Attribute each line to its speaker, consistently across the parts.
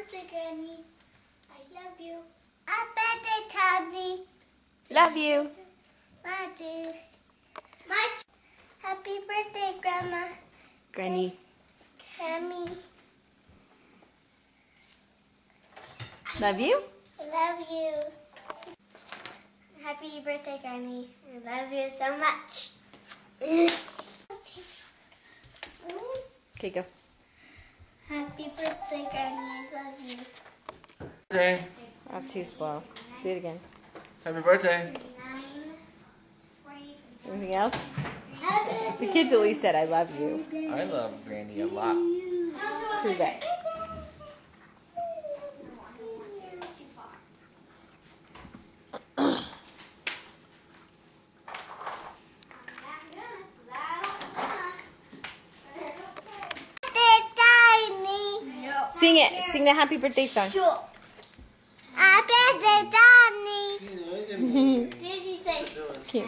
Speaker 1: birthday, Granny. I love you. Happy birthday, Tony.
Speaker 2: Love you.
Speaker 1: Love you. Happy birthday, Grandma.
Speaker 2: Granny.
Speaker 1: Grammy.
Speaker 2: Love you.
Speaker 1: Love you. Happy birthday, Granny. I love you so much.
Speaker 2: Okay, go.
Speaker 1: Happy birthday, Granny. I love you.
Speaker 3: Birthday.
Speaker 2: That's too slow. Do it again.
Speaker 3: Happy birthday.
Speaker 2: Anything else? The kids at least said, I love you.
Speaker 3: I love Granny a lot.
Speaker 2: Prove it. Sing it. Sing the happy birthday song.
Speaker 1: Happy birthday, Donnie. Daisy, say.
Speaker 2: Okay.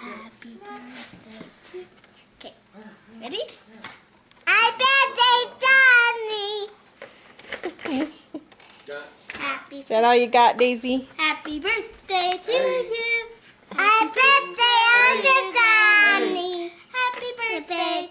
Speaker 1: Happy birthday. Okay. Ready? Happy birthday, Donnie. Happy.
Speaker 2: Is that all you got, Daisy?
Speaker 1: Happy birthday to you. Happy birthday, Uncle Donnie. Happy birthday